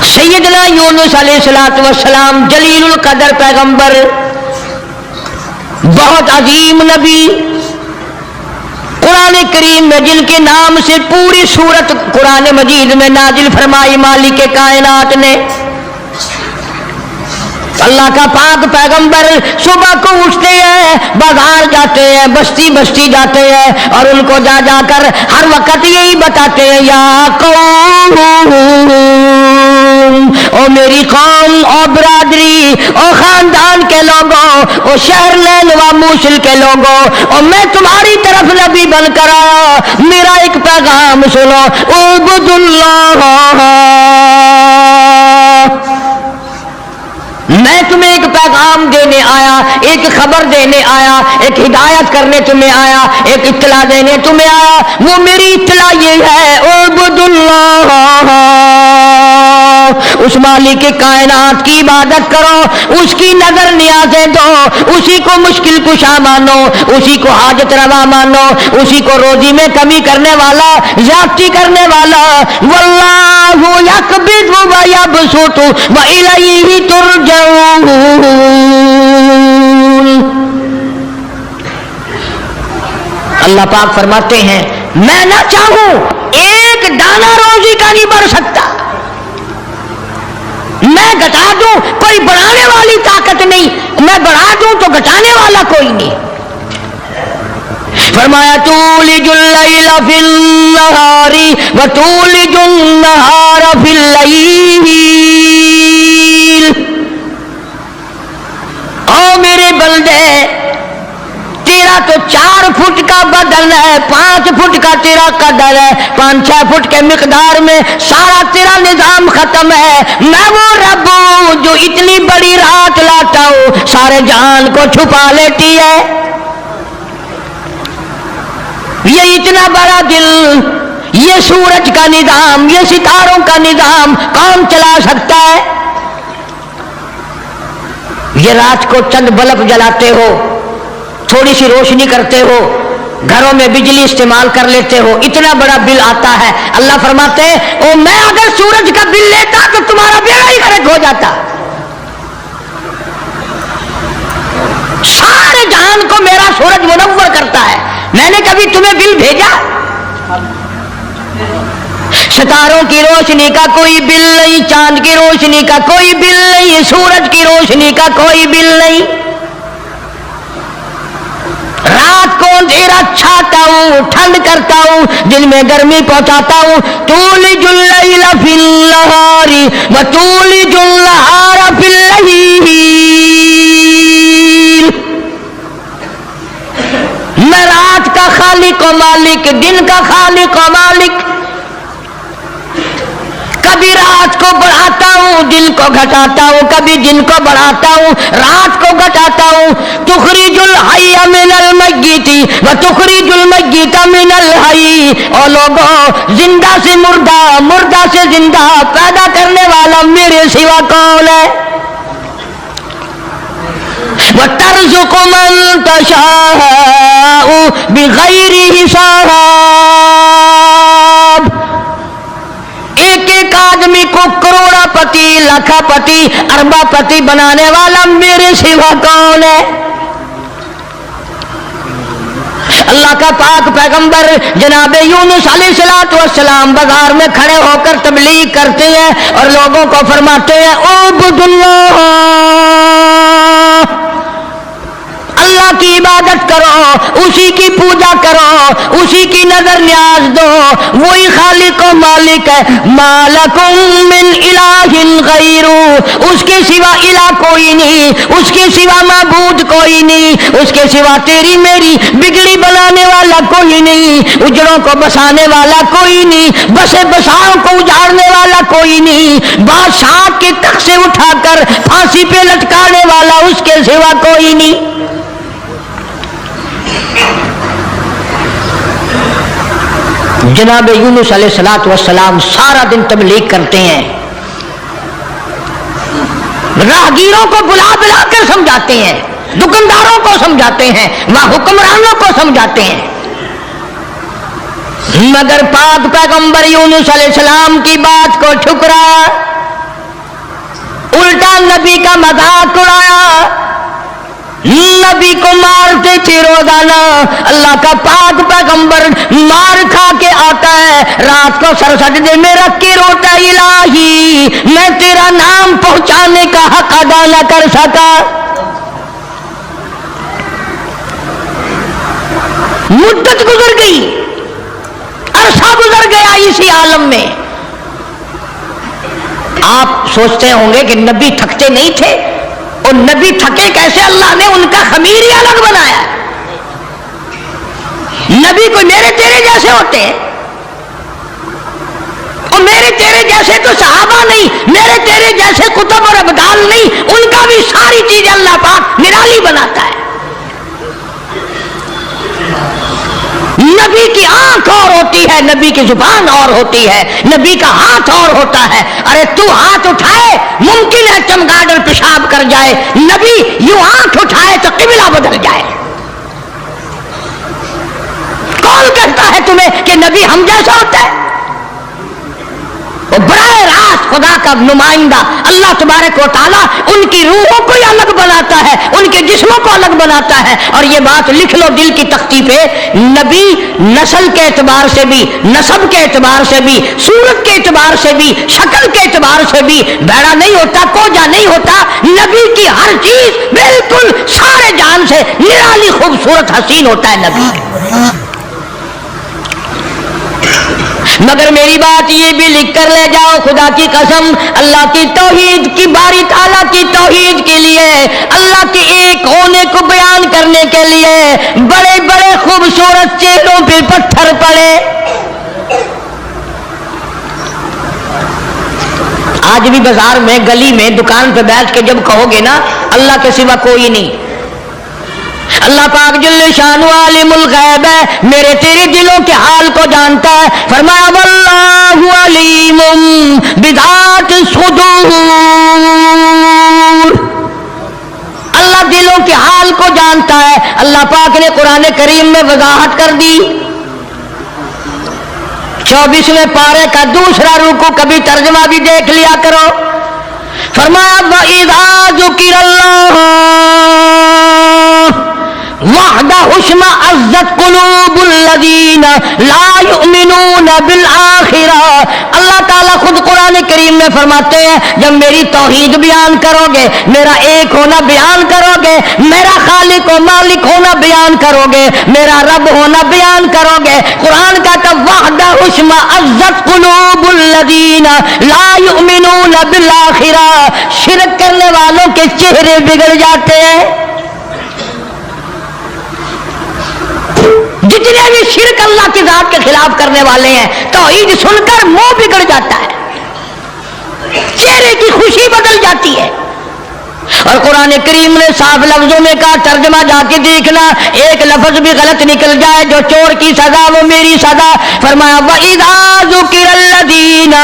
سیدنا یونس علیہ السلام جلیل القدر پیغمبر، بہت عظیم نبی، قرآن کریم میں جن کے نام سے پوری سورت قرآن مجید میں نازل فرمائی مالک کائنات نے۔ اللہ کا پاک پیغمبر صبح کو اٹھتے ہیں، بازار جاتے ہیں، بستی بستی جاتے ہیں، اور ان کو جا جا کر ہر وقت یہی بتاتے ہیں، یا قوم، او میری قوم، او برادری، او خاندان کے لوگوں، او شہر نینوا موصل کے لوگوں، اور میں تمہاری طرف نبی بن کر آیا، میرا ایک پیغام سنو، اعبدوا اللہ، میں تمہیں ایک پیغام دینے آیا، ایک خبر دینے آیا، ایک ہدایت کرنے تمہیں آیا، ایک اطلاع دینے تمہیں آیا۔ وہ میری اطلاع یہ ہے، اعبدوا اللہ، اس مالک کائنات کی عبادت کرو، اس کی نظر نیازیں دو، اسی کو مشکل کشا مانو، اسی کو حاجت روا مانو، اسی کو روزی میں کمی کرنے والا، زیادتی کرنے والا۔ واللہ یقبض ویبسط والیہ ترجعون۔ اللہ پاک فرماتے ہیں میں نہ چاہوں ایک دانہ روزی کا نہیں بڑھ سکتا، میں گھٹا دوں کوئی بڑھانے والی طاقت نہیں، میں بڑھا دوں تو گھٹانے والا کوئی نہیں۔ فرمایا تولج اللیل فی النہار وتولج النہار فی اللیل۔ او میرے بندے، تیرا تو 4 فٹ کا بدن ہے، 5 فٹ کا تیرا قدر ہے، 5-6 فٹ کے مقدار میں سارا تیرا نظام ختم ہے۔ میں وہ رب ہوں جو اتنی بڑی رات لاتا ہوں، سارے جہان کو چھپا لیتی ہے۔ یہ اتنا بڑا دل، یہ سورج کا نظام، یہ ستاروں کا نظام کون چلا سکتا ہے؟ یہ رات کو چند بلب جلاتے ہو، تھوڑی سی روشنی کرتے ہو، گھروں میں بجلی استعمال کر لیتے ہو، اتنا بڑا بل آتا ہے۔ اللہ فرماتے ہیں او میں اگر سورج کا بل لیتا تو تمہارا بیڑا ہی غرق ہو جاتا۔ سارے جہان کو میرا سورج منور کرتا ہے، میں نے کبھی تمہیں بل بھیجا؟ ستاروں کی روشنی کا کوئی بل نہیں، چاند کی روشنی کا کوئی بل نہیں، سورج کی روشنی کا کوئی بل نہیں۔ رات کو اندھیرا چھاتا ہوں، ٹھنڈ کرتا ہوں، دن میں گرمی پہنچاتا ہوں۔ تولج اللیل فی النہار وتولج النہار فی اللیل۔ میں رات کا خالق و مالک، دن کا خالق و مالک، کبھی رات کو بڑھاتا ہوں، دن کو گھٹاتا ہوں، کبھی دن کو بڑھاتا ہوں، رات کو گھٹاتا ہوں۔ تخرج الحی من المیت وتخرج المیت من الحی۔ اور لوگوں، زندہ سے مردہ، مردہ سے زندہ پیدا کرنے والا میرے سوا کون ہے؟ وَتَرْزُقُ مَن تَشَاءُ بِغَيْرِ حِسَابٍ۔ ایک ایک آدمی کو کروڑا پتی، لاکھا پتی، اربا پتی بنانے والا میرے سوا کون ہے؟ اللہ کا پاک پیغمبر جناب یونس علیہ السلام بازار میں کھڑے ہو کر تبلیغ کرتے ہیں اور لوگوں کو فرماتے ہیں اعبدوا اللہ، اللہ کی عبادت کرو، اسی کی پوجا کرو، اسی کی نظر نیاز دو، وہی خالق و مالک ہے۔ ما لکم من الہ غیرہ، اس کے سوا الہ کوئی نہیں، اس کے سوا معبود کوئی نہیں، اس کے سوا تیری میری بگڑی بنانے والا کوئی نہیں، اجڑوں کو بسانے والا کوئی نہیں، بسے بساؤں کو اجاڑنے والا کوئی نہیں، بادشاہ کے تخت سے اٹھا کر پھانسی پہ لٹکانے والا اس کے سوا کوئی نہیں۔ جناب یونس علیہ السلام سارا دن تبلیغ کرتے ہیں، راہگیروں کو بلا بلا کر سمجھاتے ہیں، دکانداروں کو سمجھاتے ہیں، حکمرانوں کو سمجھاتے ہیں، مگر پاک پیغمبر یونس علیہ السلام کی بات کو ٹھکرایا۔ नबी का मजाक उड़ाया, नबी को मारते थे रोजाना। अल्लाह का पाक पैगंबर मार खा के आता है, रात को सर सजदे में रख के रोता, इलाही मैं तेरा नाम पहुंचाने का हक अदा न कर सका। मुद्दत गुजर गई, अरसा गुजर गया इसी आलम में। आप सोचते होंगे कि नबी थकते नहीं थे, और नबी थके कैसे? अल्लाह ने उनका खमीर ही अलग बनाया। नबी कोई मेरे तेरे जैसे होते हैं, और मेरे तेरे जैसे तो सहाबा नहीं, मेरे तेरे जैसे कुतुब और अब्दाल नहीं, उनका भी सारी चीजें अल्लाह पाक निराली बनाता है। नबी की आंख और होती है, नबी की जुबान और होती है, नबी का हाथ और होता है। अरे तू हाथ उठाए, मुमकिन है चमगादड़ पेशाब कर जाए, नबी यूं आंख उठाए तो किबला बदल जाए। कौन कहता है तुम्हें कि नबी हम जैसा होता है? वो बराह रास्त खुदा का नुमाइंदा अल्लाह तबारक व तआला उनकी रूहों को ही अलग बनाता है, उनके जिस्मों को अलग बनाता है। और ये बात लिख लो दिल की तख्ती पे, नबी नस्ल के एतबार से भी, नसब के एतबार से भी, सूरत के एतबार से भी, शक्ल के एतबार से भी भेड़ा नहीं होता, कोजा नहीं होता। नबी की हर चीज बिल्कुल सारे जान से निराली खूबसूरत हसीन होता है नबी। मगर मेरी बात ये भी लिख कर ले जाओ, खुदा की कसम, अल्लाह की तौहीद की, बारी ताला की तौहीद के लिए, अल्लाह के एक होने को बयान करने के लिए बड़े बड़े खूबसूरत चेहरों पे पत्थर पड़े। आज भी बाजार में, गली में, दुकान पे बैठ के जब कहोगे ना अल्लाह के सिवा कोई नहीं, अल्लाह पाक जल्ले शानु आलिमुल गैब है, मेरे तेरे दिलों के हाल को जानता है। फरमाया वल्लाहु अलीमुम बिदात सुदूर, अल्लाह दिलों के हाल को जानता है। अल्लाह पाक ने कुरान करीम में वजाहत कर दी। 24वें पारे का दूसरा रुकू, कभी तर्जमा भी देख लिया करो। फरमाया वइज़ा ज़ुकिरल्लाह वहदा हुस्मा अज़्ज़त कुलूबुल लज़ीना ला युमिनूना बिल आखिरा। अल्लाह ताला खुद कुरान करीम में फरमाते हैं, जब मेरी तौहीद बयान करोगे, मेरा एक होना बयान करोगे, मेरा खालिक व मालिक होना बयान करोगे, मेरा रब होना बयान करोगे, कुरान का तब वहदा हुस्मा अज़्ज़त कुलूबुल लज़ीना ला युमिनूना बिल आखिरा। शिरक करने वालों के चेहरे बिगड़ जाते हैं। जितने भी शिरक अल्लाह की जात के खिलाफ करने वाले हैं, तौहीद सुनकर मुंह बिगड़ जाता है, चेहरे की खुशी बदल जाती है। और कुरान करीम ने साफ लफ्जों में कहा, तर्जमा जाके देखना, एक लफ्ज भी गलत निकल जाए, जो चोर की सजा वो मेरी सजा। फरमाया वइज़ा ज़ुकिरल्लज़ीना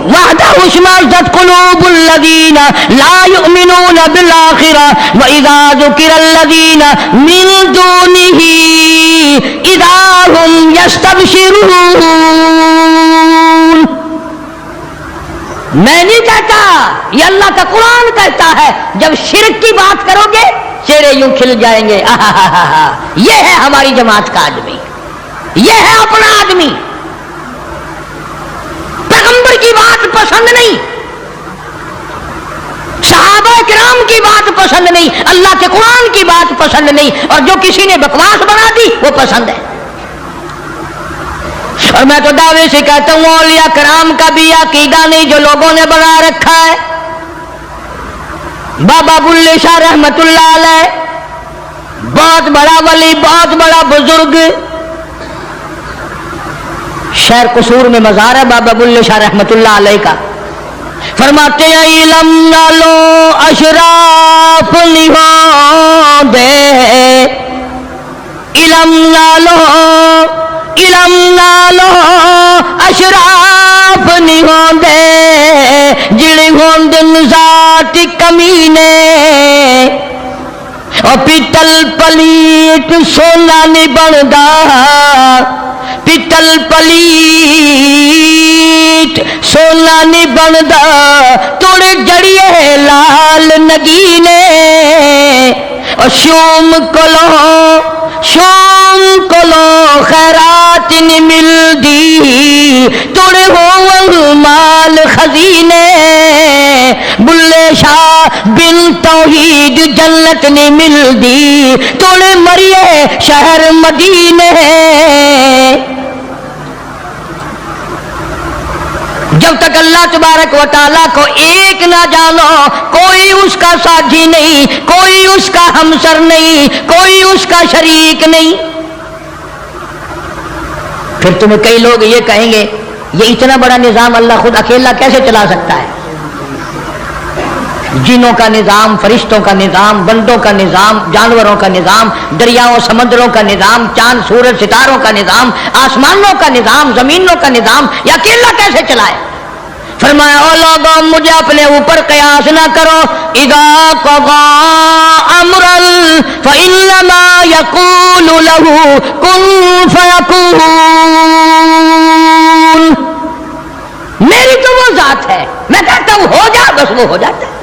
वहदा हुस्मा अज़्ज़त कुलूबुल लज़ीना ला युमिनूना बिल आखिरा वइज़ा ज़ुकिरल्लज़ीना मिन दूनिही इज़ा हुम यस्तबशिरून। मैं नहीं कहता, ये अल्लाह का कुरान कहता है, जब शिरक की बात करोगे चेहरे यूं खिल जाएंगे। ये है हमारी जमात का आदमी, ये है अपना आदमी। पैगंबर की बात पसंद नहीं, सहाबा किराम की बात पसंद नहीं, अल्लाह के कुरान की बात पसंद नहीं, और जो किसी ने बकवास बना दी वो पसंद है। और मैं तो दावे से कहता हूं, औलिया कराम का भी अकीदा नहीं जो लोगों ने बना रखा है। बाबा बुल्ले शाह रहमतुल्लाह अलैह बहुत बड़ा वली, बहुत बड़ा बुजुर्ग, शहर कसूर में मजार है बाबा बुल्ले शाह रहमतुल्लाह अलैह का। फरमाते हैं इलम नालो अशराफ निहो दे, इलम नालो अशराफ नहीं होंदे, जिड़े होंदे ज़ात कमीने, और पितल पलीट सोना नहीं बनदा, पितल पलीट सोना नहीं बनदा तोड़े जड़िए लाल नगीने और शोम कोलो खैरात नहीं मिलदी तोड़े हो माल खजीने बुल्ले शाह बिन तौहीद जन्नत नहीं मिलदी तोड़े मरिए शहर मदीने। जब तक अल्लाह तबारक व तआला को एक ना जानो कोई उसका साथी नहीं, कोई उसका हमसर नहीं, कोई उसका शरीक नहीं। फिर तुम्हें कई लोग ये कहेंगे ये इतना बड़ा निजाम अल्लाह खुद अकेला कैसे चला सकता है? जिनों का निजाम, फरिश्तों का निजाम, बंदों का निजाम, जानवरों का निजाम, दरियाओं समंदरों का निजाम, चांद सूरज सितारों का निजाम, आसमानों का निजाम, जमीनों का निजाम, ये अकेला कैसे चलाए? फरमाया ओ लोगों मुझे अपने ऊपर कयास ना करो। इदा क़ज़ा अम्रन फ़इन्नमा यक़ूलु लहू कुन फ़यकून। मेरी तो वो जात है, मैं कहता हूं हो जा, बस वो हो जाता है।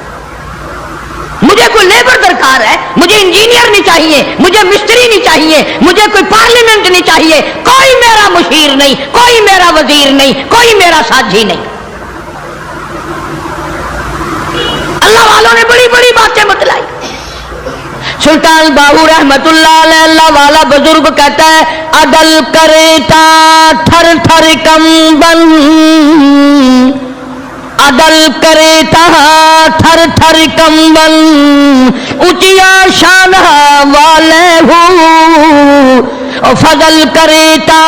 मुझे कोई लेबर दरकार है, मुझे इंजीनियर नहीं चाहिए, मुझे मिस्त्री नहीं चाहिए, मुझे कोई पार्लियामेंट नहीं चाहिए, कोई मेरा मुशीर नहीं, कोई मेरा वजीर नहीं, कोई मेरा साझी नहीं। अल्लाह वालों ने बड़ी बड़ी बातें बतलाई। सुल्तान बाहू रहमतुल्लाह अलैह अल्लाह वाला बुजुर्ग कहता है अदल करेता थर थर कंबन, अदल करेता थर थर कंबन ऊंचिया शान वाले हूँ और फजल करेता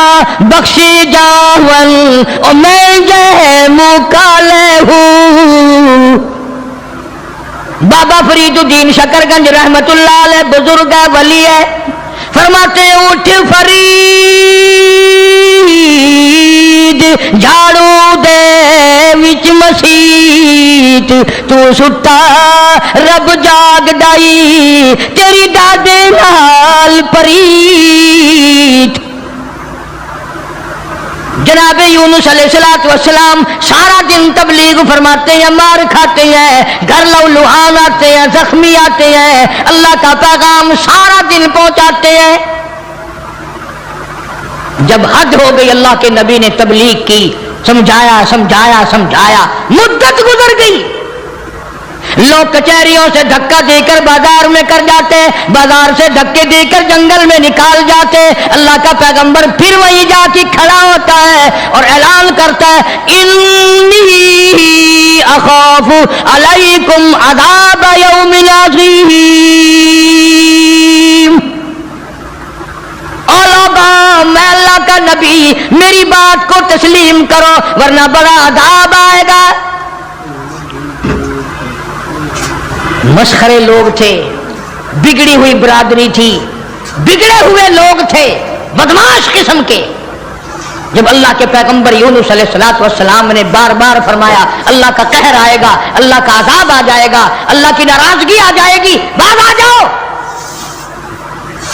बख्शे जावन और मैं जय मुकाले हूँ। बाबा फरीदुद्दीन शकरगंज रहमतुल्लाह अलैह बुजुर्ग है, वली है। फरमाते उठ फरीद झाड़ू दे विच मसीत तू सुता रब जाग दाई तेरी दादे नाल परीत। जनाब यूनुस अलैहिस्सलाम सारा दिन तबलीग फरमाते हैं, मार खाते हैं, घर लहूलुहान आते हैं, जख्मी आते हैं, अल्लाह का पैगाम सारा दिन पहुंचाते हैं। जब हद हो गई अल्लाह के नबी ने तबलीग की, समझाया समझाया समझाया, मुद्दत गुजर गई। लोग कचहरियों से धक्का देकर बाजार में कर जाते, बाजार से धक्के देकर जंगल में निकाल जाते। अल्लाह का पैगंबर फिर वहीं जाके खड़ा होता है और ऐलान करता है इन्नी अखाफु अलैकुम अज़ाब यौमिन अज़ीम। ओ लोगों, मैं अल्लाह का नबी, मेरी बात को तस्लीम करो वरना बड़ा अज़ाब आएगा। मस्खरे लोग थे, बिगड़ी हुई बरादरी थी, बिगड़े हुए लोग थे, बदमाश किस्म के। जब अल्लाह के पैगंबर यूनुस अलैहिस्सलाम ने बार बार फरमाया अल्लाह का कहर आएगा, अल्लाह का अजाब आ जाएगा, अल्लाह की नाराजगी आ जाएगी, बाहर आ जाओ,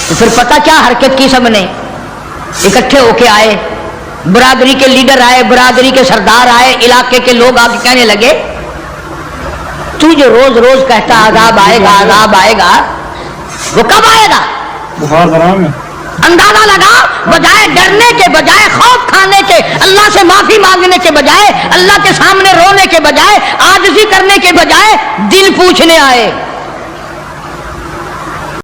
तो फिर पता क्या हरकत की? सबने इकट्ठे होके आए, बरादरी के लीडर आए, बरादरी के सरदार आए, इलाके के लोग आके कहने लगे तू जो रोज रोज कहता अजाब आएगा अजाब आएगा, वो कब आएगा? अंदाजा लगा, बजाय डरने के, बजाय खौफ खाने के, अल्लाह से माफी मांगने के बजाय, अल्लाह के सामने रोने के बजाय, आजिज़ी करने के बजाय दिल पूछने आए।